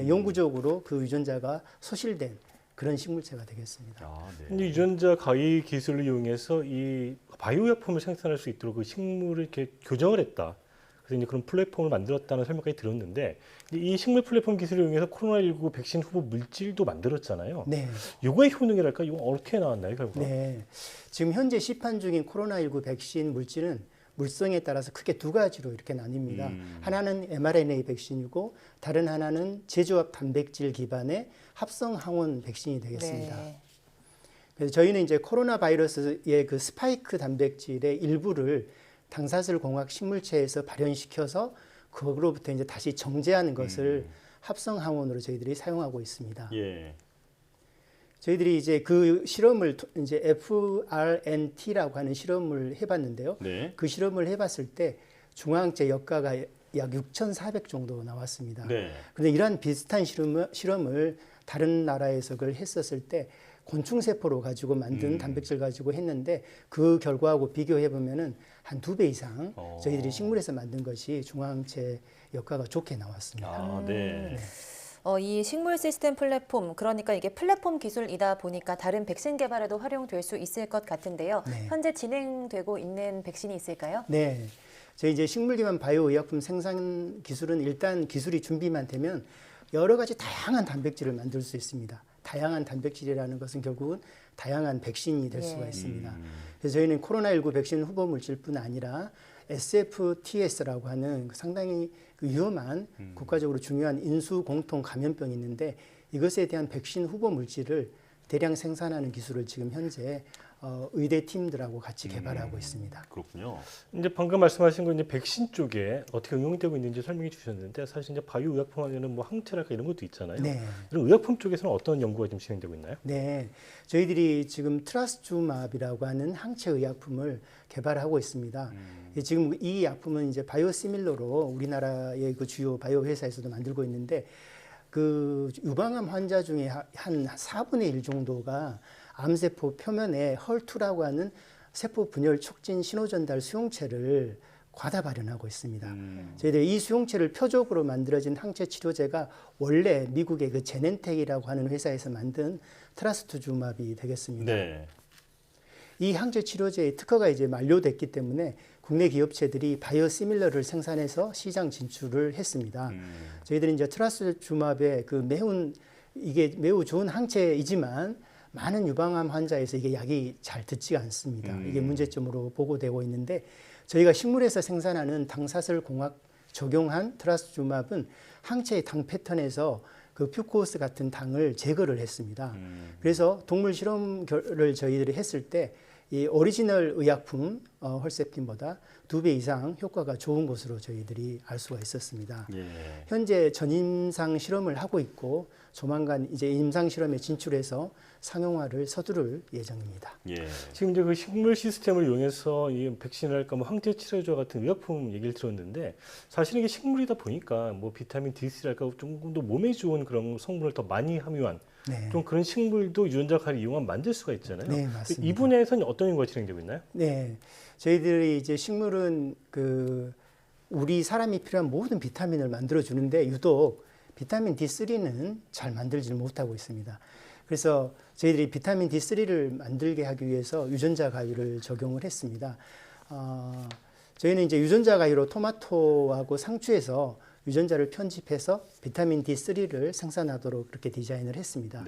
영구적으로 그 유전자가 소실된 그런 식물체가 되겠습니다. 네. 유전자 가위 기술을 이용해서 이 바이오약품을 생산할 수 있도록 그 식물을 이렇게 교정을 했다. 그래서 이제 그런 플랫폼을 만들었다는 설명까지 들었는데 이 식물 플랫폼 기술을 이용해서 코로나19 백신 후보 물질도 만들었잖아요. 네. 이거의 효능이랄까? 이거 어떻게 나왔나요, 결국? 네. 지금 현재 시판 중인 코로나19 백신 물질은 물성에 따라서 크게 2가지로 이렇게 나뉩니다. 하나는 mRNA 백신이고 다른 하나는 제조합 단백질 기반의 합성 항원 백신이 되겠습니다. 네. 그래서 저희는 이제 코로나 바이러스의 그 스파이크 단백질의 일부를 당사슬 공학 식물체에서 발현시켜서 그거로부터 이제 다시 정제하는 것을 합성 항원으로 저희들이 사용하고 있습니다. 예. 저희들이 이제 그 실험을 이제 FRNT라고 하는 실험을 해봤는데요. 네. 그 실험을 해봤을 때 중화항체 역가가 약 6,400 정도 나왔습니다. 네. 그런데 이러한 비슷한 실험을 다른 나라에서 그걸 했었을 때 곤충세포로 가지고 만든 단백질 가지고 했는데 그 결과하고 비교해 보면은 한 2배 이상 저희들이 식물에서 만든 것이 중화항체 역가가 좋게 나왔습니다. 네. 이 식물 시스템 플랫폼, 그러니까 이게 플랫폼 기술이다 보니까 다른 백신 개발에도 활용될 수 있을 것 같은데요. 네. 현재 진행되고 있는 백신이 있을까요? 네. 저희 이제 식물 기반 바이오 의약품 생산 기술은 일단 기술이 준비만 되면 여러 가지 다양한 단백질을 만들 수 있습니다. 다양한 단백질이라는 것은 결국은 다양한 백신이 될 수가 있습니다. 그래서 저희는 코로나19 백신 후보 물질뿐 아니라 SFTS라고 하는 상당히 위험한 국가적으로 중요한 인수 공통 감염병이 있는데 이것에 대한 백신 후보 물질을 대량 생산하는 기술을 지금 현재 의대 팀들하고 같이 개발하고 있습니다. 그렇군요. 이제 방금 말씀하신 건 이제 백신 쪽에 어떻게 응용되고 있는지 설명해 주셨는데 사실 이제 바이오 의약품 안에는 뭐 항체랄까 이런 것도 있잖아요. 네. 이런 의약품 쪽에서는 어떤 연구가 지금 진행되고 있나요? 네, 저희들이 지금 트라스주맙이라고 하는 항체 의약품을 개발하고 있습니다. 지금 이 약품은 이제 바이오시밀러로 우리나라의 그 주요 바이오 회사에서도 만들고 있는데 그 유방암 환자 중에 한 4분의 1 정도가 암세포 표면에 헐투라고 하는 세포 분열 촉진 신호전달 수용체를 과다 발현하고 있습니다. 저희들이 이 수용체를 표적으로 만들어진 항체 치료제가 원래 미국의 그 제넨텍이라고 하는 회사에서 만든 트라스투즈마브이 되겠습니다. 네. 이 항체 치료제의 특허가 이제 만료됐기 때문에 국내 기업체들이 바이오시밀러를 생산해서 시장 진출을 했습니다. 저희들이 이제 트라스투즈마브의 그 이게 매우 좋은 항체이지만 많은 유방암 환자에서 이게 약이 잘 듣지가 않습니다. 이게 문제점으로 보고되고 있는데 저희가 식물에서 생산하는 당사슬 공학 적용한 트라스투즈마브는 항체의 당 패턴에서 그 퓨코스 같은 당을 제거를 했습니다. 그래서 동물 실험을 저희들이 했을 때 이 오리지널 의약품 헐세핀보다 2배 이상 효과가 좋은 것으로 저희들이 알 수가 있었습니다. 예. 현재 전임상 실험을 하고 있고 조만간 이제 임상 실험에 진출해서 상용화를 서두를 예정입니다. 예. 지금 이제 그 식물 시스템을 이용해서 이 백신을 할까 뭐 항체 치료제 같은 의약품 얘기를 들었는데 사실 이게 식물이다 보니까 뭐 비타민 D3랄까 조금 더 몸에 좋은 그런 성분을 더 많이 함유한 네. 좀 그런 식물도 유전자 가를 이용하면 만들 수가 있잖아요. 네, 맞습니다. 이 분야에서는 어떤 연구가 진행되고 있나요? 네, 저희들이 이제 식물은 그 우리 사람이 필요한 모든 비타민을 만들어 주는데 유독 비타민 D3는 잘 만들지 못하고 있습니다. 그래서 저희들이 비타민 D3를 만들게 하기 위해서 유전자 가위를 적용을 했습니다. 저희는 이제 유전자 가위로 토마토하고 상추에서 유전자를 편집해서 비타민 D3를 생산하도록 그렇게 디자인을 했습니다.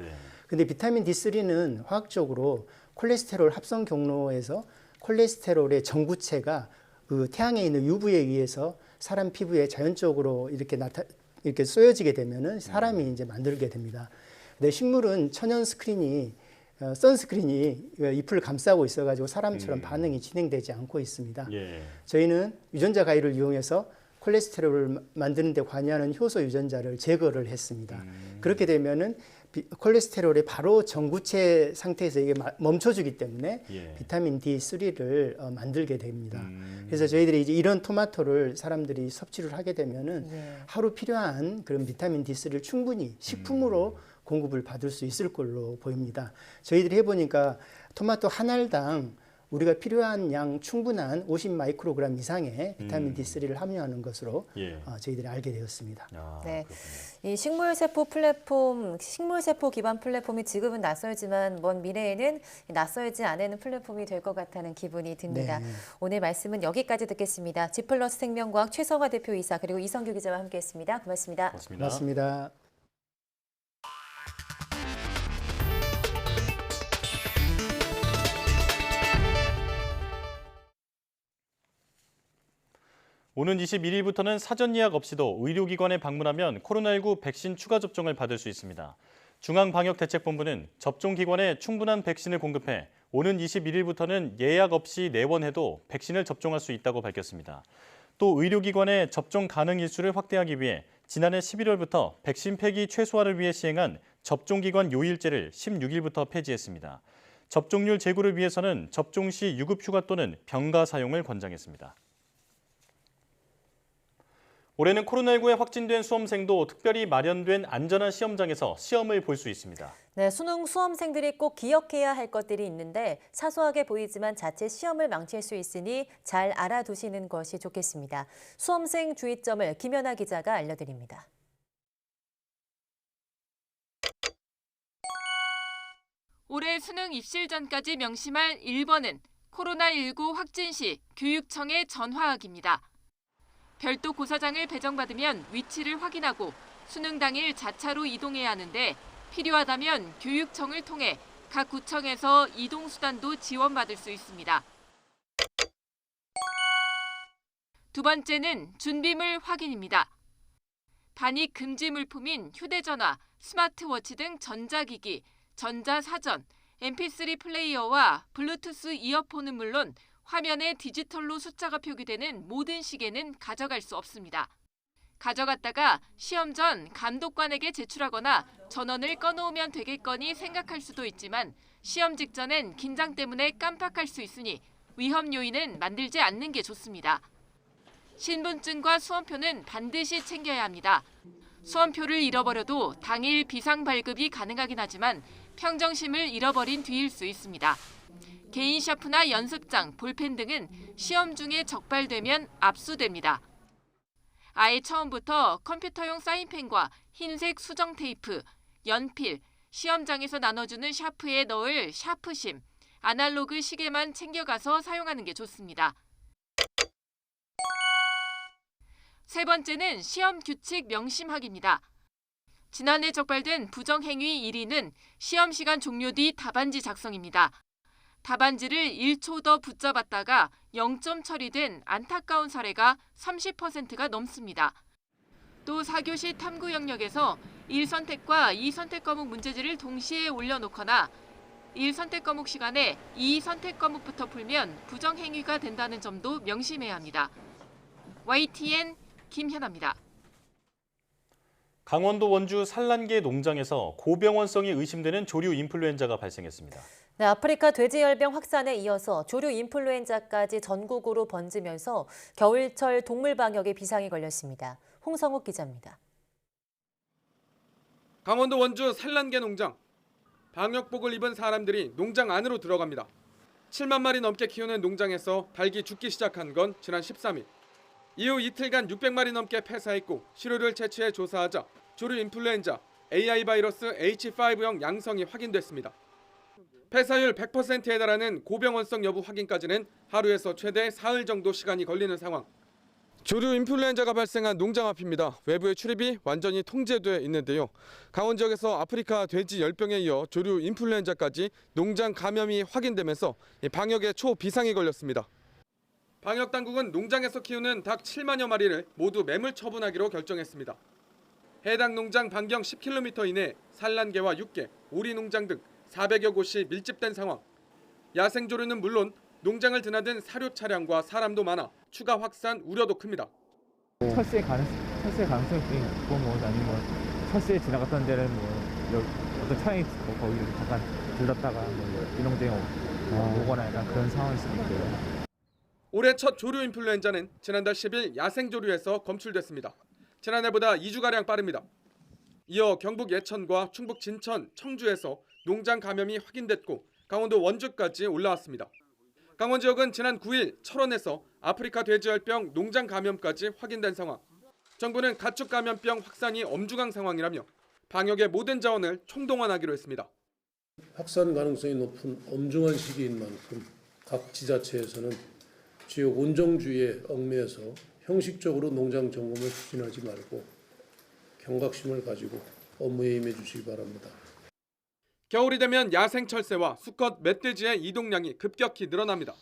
근데 비타민 D3는 화학적으로 콜레스테롤 합성 경로에서 콜레스테롤의 전구체가 그 태양에 있는 UV에 의해서 사람 피부에 자연적으로 이렇게 쏘여지게 되면은 사람이 이제 만들게 됩니다. 근데 식물은 천연 선스크린이 잎을 감싸고 있어가지고 사람처럼 반응이 진행되지 않고 있습니다. 예. 저희는 유전자 가위를 이용해서 콜레스테롤을 만드는 데 관여하는 효소 유전자를 제거를 했습니다. 그렇게 되면은 콜레스테롤의 바로 전구체 상태에서 이게 멈춰주기 때문에 비타민 D3를 만들게 됩니다. 그래서 저희들이 이제 이런 토마토를 사람들이 섭취를 하게 되면은 하루 필요한 그런 비타민 D3를 충분히 식품으로 공급을 받을 수 있을 걸로 보입니다. 저희들이 해보니까 토마토 한 알당 우리가 필요한 양 충분한 50 마이크로그램 이상의 비타민 D3를 함유하는 것으로 저희들이 알게 되었습니다. 네, 이 식물세포 기반 플랫폼이 지금은 낯설지만 먼 미래에는 낯설지 않은 플랫폼이 될 것 같다는 기분이 듭니다. 네. 오늘 말씀은 여기까지 듣겠습니다. G플러스 생명과학 최성화 대표이사 그리고 이성규 기자와 함께했습니다. 고맙습니다. 고맙습니다. 오는 21일부터는 사전 예약 없이도 의료기관에 방문하면 코로나19 백신 추가 접종을 받을 수 있습니다. 중앙방역대책본부는 접종기관에 충분한 백신을 공급해 오는 21일부터는 예약 없이 내원해도 백신을 접종할 수 있다고 밝혔습니다. 또 의료기관의 접종 가능 일수를 확대하기 위해 지난해 11월부터 백신 폐기 최소화를 위해 시행한 접종기관 요일제를 16일부터 폐지했습니다. 접종률 제고를 위해서는 접종 시 유급휴가 또는 병가 사용을 권장했습니다. 올해는 코로나19에 확진된 수험생도 특별히 마련된 안전한 시험장에서 시험을 볼 수 있습니다. 네, 수능 수험생들이 꼭 기억해야 할 것들이 있는데 사소하게 보이지만 자칫 시험을 망칠 수 있으니 잘 알아두시는 것이 좋겠습니다. 수험생 주의점을 김연아 기자가 알려드립니다. 올해 수능 입실 전까지 명심할 1번은 코로나19 확진 시 교육청에 전화하기입니다. 별도 고사장을 배정받으면 위치를 확인하고 수능 당일 자차로 이동해야 하는데 필요하다면 교육청을 통해 각 구청에서 이동수단도 지원받을 수 있습니다. 두 번째는 준비물 확인입니다. 반입 금지 물품인 휴대전화, 스마트워치 등 전자기기, 전자사전, MP3 플레이어와 블루투스 이어폰은 물론 화면에 디지털로 숫자가 표기되는 모든 시계는 가져갈 수 없습니다. 가져갔다가 시험 전 감독관에게 제출하거나 전원을 꺼놓으면 되겠거니 생각할 수도 있지만 시험 직전엔 긴장 때문에 깜빡할 수 있으니 위험 요인은 만들지 않는 게 좋습니다. 신분증과 수험표는 반드시 챙겨야 합니다. 수험표를 잃어버려도 당일 비상 발급이 가능하긴 하지만 평정심을 잃어버린 뒤일 수 있습니다. 개인 샤프나 연습장, 볼펜 등은 시험 중에 적발되면 압수됩니다. 아예 처음부터 컴퓨터용 사인펜과 흰색 수정 테이프, 연필, 시험장에서 나눠주는 샤프에 넣을 샤프심, 아날로그 시계만 챙겨가서 사용하는 게 좋습니다. 세 번째는 시험 규칙 명심하기입니다. 지난해 적발된 부정행위 1위는 시험 시간 종료 뒤 답안지 작성입니다. 답안지를 1초 더 붙잡았다가 0점 처리된 안타까운 사례가 30%가 넘습니다. 또 4교시 탐구 영역에서 1선택과 2선택 과목 문제지를 동시에 올려놓거나 1선택 과목 시간에 2선택 과목부터 풀면 부정행위가 된다는 점도 명심해야 합니다. YTN 김현아입니다. 강원도 원주 산란계 농장에서 고병원성이 의심되는 조류 인플루엔자가 발생했습니다. 네, 아프리카 돼지열병 확산에 이어서 조류 인플루엔자까지 전국으로 번지면서 겨울철 동물 방역에 비상이 걸렸습니다. 홍성욱 기자입니다. 강원도 원주 산란계 농장. 방역복을 입은 사람들이 농장 안으로 들어갑니다. 7만 마리 넘게 키우는 농장에서 닭이 죽기 시작한 건 지난 13일. 이후 이틀간 600마리 넘게 폐사했고 시료를 채취해 조사하자 조류 인플루엔자 AI 바이러스 H5형 양성이 확인됐습니다. 폐사율 100%에 달하는 고병원성 여부 확인까지는 하루에서 최대 사흘 정도 시간이 걸리는 상황. 조류 인플루엔자가 발생한 농장 앞입니다. 외부의 출입이 완전히 통제돼 있는데요. 강원 지역에서 아프리카 돼지 열병에 이어 조류 인플루엔자까지 농장 감염이 확인되면서 방역에 초비상이 걸렸습니다. 방역 당국은 농장에서 키우는 닭 7만여 마리를 모두 매물 처분하기로 결정했습니다. 해당 농장 반경 10km 이내 산란계와 육계, 오리 농장 등 400여 곳이 밀집된 상황. 야생 조류는 물론 농장을 드나든 사료 차량과 사람도 많아 추가 확산 우려도 큽니다. 철새 가능성이 있고 아니면 철새 지나갔던 데는 어떤 차량이 거기 잠깐 들렀다가 비농장에 오거나 약간 그런 상황일 수도 있고요. 올해 첫 조류 인플루엔자는 지난달 10일 야생 조류에서 검출됐습니다. 지난해보다 2주가량 빠릅니다. 이어 경북 예천과 충북 진천, 청주에서 농장 감염이 확인됐고 강원도 원주까지 올라왔습니다. 강원 지역은 지난 9일 철원에서 아프리카 돼지열병 농장 감염까지 확인된 상황. 정부는 가축 감염병 확산이 엄중한 상황이라며 방역의 모든 자원을 총동원하기로 했습니다. 확산 가능성이 높은 엄중한 시기인 만큼 각 지자체에서는 지역 온정주의에 얽매여서 형식적으로 농장 점검을 추진하지 말고 경각심을 가지고 업무에 임해 주시기 바랍니다. 겨울이 되면 야생 철새와 수컷 멧돼지의 이동량이 급격히 늘어납니다.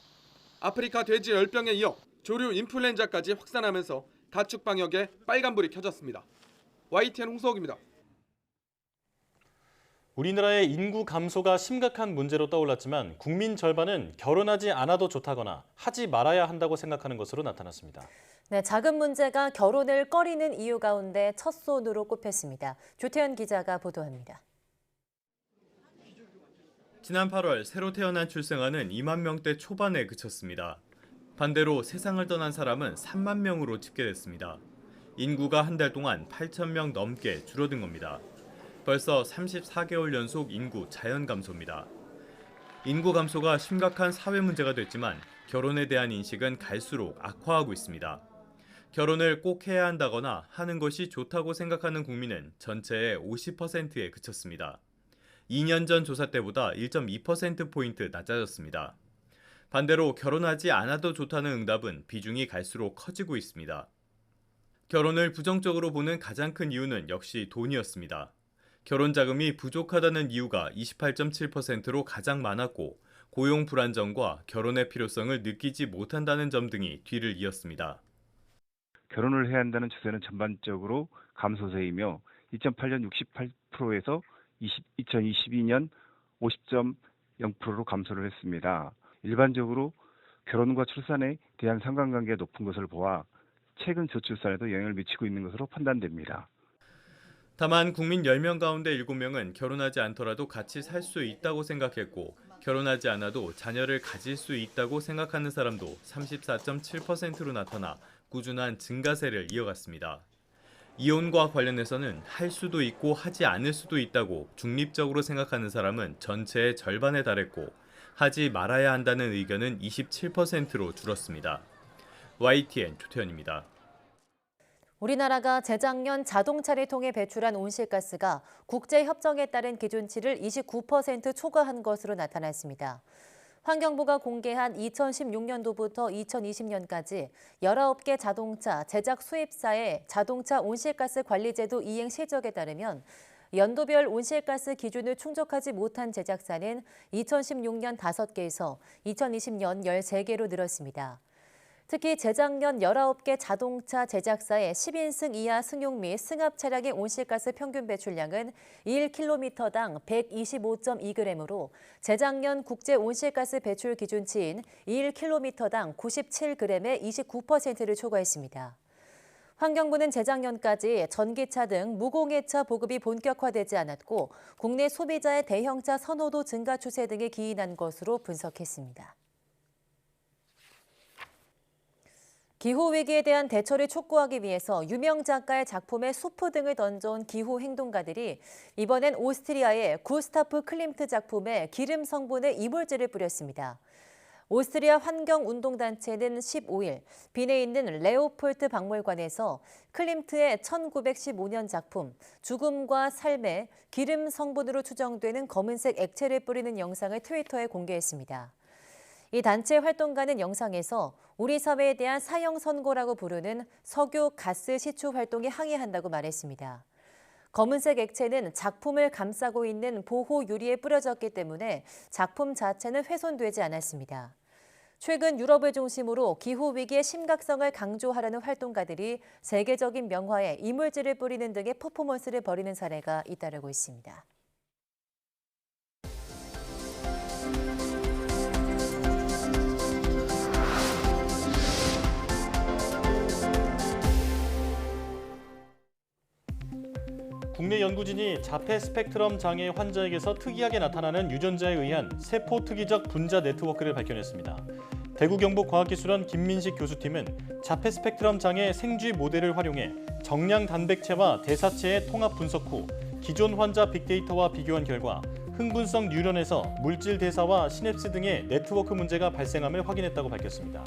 아프리카 돼지 열병에 이어 조류 인플루엔자까지 확산하면서 가축 방역에 빨간불이 켜졌습니다. YTN 홍석입니다. 우리나라의 인구 감소가 심각한 문제로 떠올랐지만 국민 절반은 결혼하지 않아도 좋다거나 하지 말아야 한다고 생각하는 것으로 나타났습니다. 네, 작은 문제가 결혼을 꺼리는 이유 가운데 첫 손으로 꼽혔습니다. 조태현 기자가 보도합니다. 지난 8월 새로 태어난 출생아는 2만 명대 초반에 그쳤습니다. 반대로 세상을 떠난 사람은 3만 명으로 집계됐습니다. 인구가 한 달 동안 8천 명 넘게 줄어든 겁니다. 벌써 34개월 연속 인구 자연 감소입니다. 인구 감소가 심각한 사회 문제가 됐지만 결혼에 대한 인식은 갈수록 악화하고 있습니다. 결혼을 꼭 해야 한다거나 하는 것이 좋다고 생각하는 국민은 전체의 50%에 그쳤습니다. 2년 전 조사 때보다 1.2%포인트 낮아졌습니다. 반대로 결혼하지 않아도 좋다는 응답은 비중이 갈수록 커지고 있습니다. 결혼을 부정적으로 보는 가장 큰 이유는 역시 돈이었습니다. 결혼 자금이 부족하다는 이유가 28.7%로 가장 많았고 고용 불안정과 결혼의 필요성을 느끼지 못한다는 점 등이 뒤를 이었습니다. 결혼을 해야 한다는 추세는 전반적으로 감소세이며 2008년 68%에서 2022년 50.0%로 감소를 했습니다. 일반적으로 결혼과 출산에 대한 상관관계가 높은 것을 보아 최근 저출산에도 영향을 미치고 있는 것으로 판단됩니다. 다만 국민 10명 가운데 7명은 결혼하지 않더라도 같이 살 수 있다고 생각했고 결혼하지 않아도 자녀를 가질 수 있다고 생각하는 사람도 34.7%로 나타나 꾸준한 증가세를 이어갔습니다. 이혼과 관련해서는 할 수도 있고 하지 않을 수도 있다고 중립적으로 생각하는 사람은 전체의 절반에 달했고 하지 말아야 한다는 의견은 27%로 줄었습니다. YTN 조태현입니다. 우리나라가 재작년 자동차를 통해 배출한 온실가스가 국제협정에 따른 기준치를 29% 초과한 것으로 나타났습니다. 환경부가 공개한 2016년도부터 2020년까지 19개 자동차 제작 수입사의 자동차 온실가스 관리제도 이행 실적에 따르면 연도별 온실가스 기준을 충족하지 못한 제작사는 2016년 5개에서 2020년 13개로 늘었습니다. 특히 재작년 19개 자동차 제작사의 10인승 이하 승용 및 승합 차량의 온실가스 평균 배출량은 1km당 125.2g으로 재작년 국제 온실가스 배출 기준치인 1km당 97g의 29%를 초과했습니다. 환경부는 재작년까지 전기차 등 무공해차 보급이 본격화되지 않았고 국내 소비자의 대형차 선호도 증가 추세 등에 기인한 것으로 분석했습니다. 기후위기에 대한 대처를 촉구하기 위해서 유명 작가의 작품에 수프 등을 던져온 기후행동가들이 이번엔 오스트리아의 구스타프 클림트 작품에 기름 성분의 이물질을 뿌렸습니다. 오스트리아 환경운동단체는 15일 빈에 있는 레오폴트 박물관에서 클림트의 1915년 작품 죽음과 삶에 기름 성분으로 추정되는 검은색 액체를 뿌리는 영상을 트위터에 공개했습니다. 이 단체 활동가는 영상에서 우리 사회에 대한 사형 선고라고 부르는 석유 가스 시추 활동에 항의한다고 말했습니다. 검은색 액체는 작품을 감싸고 있는 보호 유리에 뿌려졌기 때문에 작품 자체는 훼손되지 않았습니다. 최근 유럽을 중심으로 기후위기의 심각성을 강조하려는 활동가들이 세계적인 명화에 이물질을 뿌리는 등의 퍼포먼스를 벌이는 사례가 잇따르고 있습니다. 국내 연구진이 자폐 스펙트럼 장애 환자에게서 특이하게 나타나는 유전자에 의한 세포 특이적 분자 네트워크를 발견했습니다. 대구 경북과학기술원 김민식 교수팀은 자폐 스펙트럼 장애 생쥐 모델을 활용해 정량 단백체와 대사체의 통합 분석 후 기존 환자 빅데이터와 비교한 결과 흥분성 뉴런에서 물질 대사와 시냅스 등의 네트워크 문제가 발생함을 확인했다고 밝혔습니다.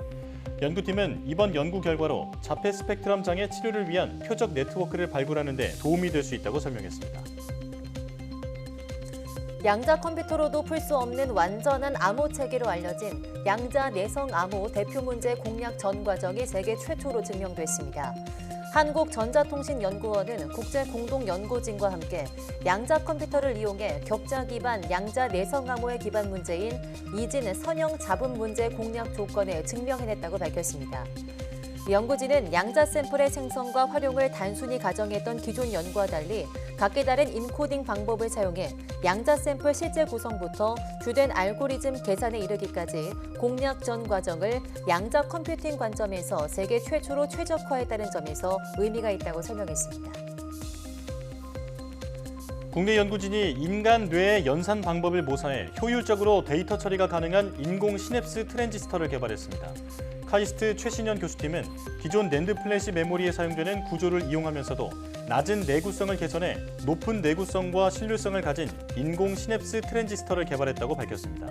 연구팀은 이번 연구 결과로 자폐 스펙트럼 장애 치료를 위한 표적 네트워크를 발굴하는 데 도움이 될 수 있다고 설명했습니다. 양자 컴퓨터로도 풀 수 없는 완전한 암호 체계로 알려진 양자 내성 암호 대표 문제 공략 전 과정이 세계 최초로 증명됐습니다. 한국전자통신연구원은 국제공동연구진과 함께 양자 컴퓨터를 이용해 격자 기반 양자 내성 암호의 기반 문제인 이진 선형 잡음 문제 공략 조건을 증명해냈다고 밝혔습니다. 연구진은 양자 샘플의 생성과 활용을 단순히 가정했던 기존 연구와 달리 각기 다른 인코딩 방법을 사용해 양자 샘플 실제 구성부터 주된 알고리즘 계산에 이르기까지 공략 전 과정을 양자 컴퓨팅 관점에서 세계 최초로 최적화했다는 점에서 의미가 있다고 설명했습니다. 국내 연구진이 인간 뇌의 연산 방법을 모사해 효율적으로 데이터 처리가 가능한 인공 시냅스 트랜지스터를 개발했습니다. 카이스트 최신현 교수팀은 기존 낸드 플래시 메모리에 사용되는 구조를 이용하면서도 낮은 내구성을 개선해 높은 내구성과 신뢰성을 가진 인공 시냅스 트랜지스터를 개발했다고 밝혔습니다.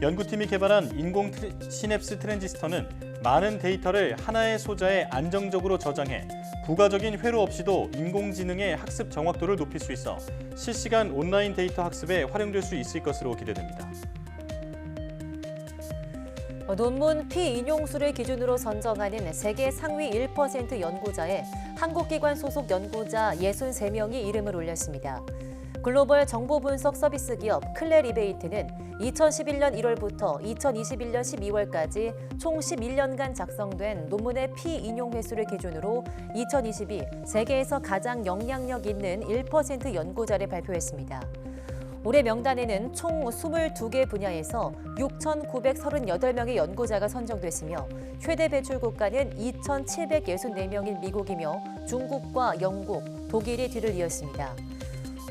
연구팀이 개발한 인공 시냅스 트랜지스터는 많은 데이터를 하나의 소자에 안정적으로 저장해 부가적인 회로 없이도 인공지능의 학습 정확도를 높일 수 있어 실시간 온라인 데이터 학습에 활용될 수 있을 것으로 기대됩니다. 논문 피인용수를 기준으로 선정하는 세계 상위 1% 연구자에 한국기관 소속 연구자 63명이 이름을 올렸습니다. 글로벌 정보 분석 서비스 기업 클레리베이트는 2011년 1월부터 2021년 12월까지 총 11년간 작성된 논문의 피인용 횟수를 기준으로 2022 세계에서 가장 영향력 있는 1% 연구자를 발표했습니다. 올해 명단에는 총 22개 분야에서 6,938명의 연구자가 선정됐으며 최대 배출 국가는 2,764명인 미국이며 중국과 영국, 독일이 뒤를 이었습니다.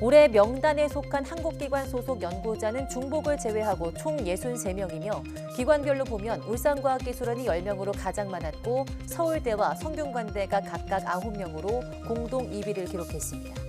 올해 명단에 속한 한국기관 소속 연구자는 중복을 제외하고 총 63명이며 기관별로 보면 울산과학기술원이 10명으로 가장 많았고 서울대와 성균관대가 각각 9명으로 공동 2위를 기록했습니다.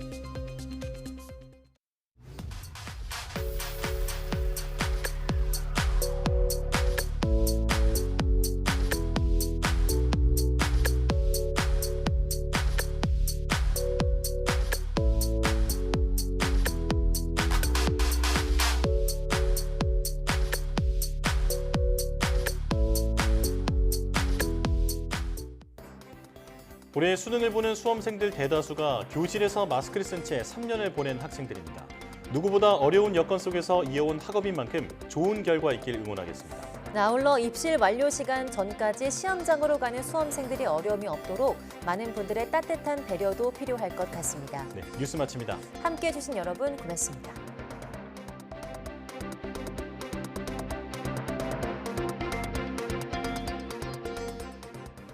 올해 수능을 보는 수험생들 대다수가 교실에서 마스크를 쓴 채 3년을 보낸 학생들입니다. 누구보다 어려운 여건 속에서 이어온 학업인 만큼 좋은 결과 있길 응원하겠습니다. 아울러 입실 완료 시간 전까지 시험장으로 가는 수험생들이 어려움이 없도록 많은 분들의 따뜻한 배려도 필요할 것 같습니다. 네, 뉴스 마칩니다. 함께해 주신 여러분 고맙습니다.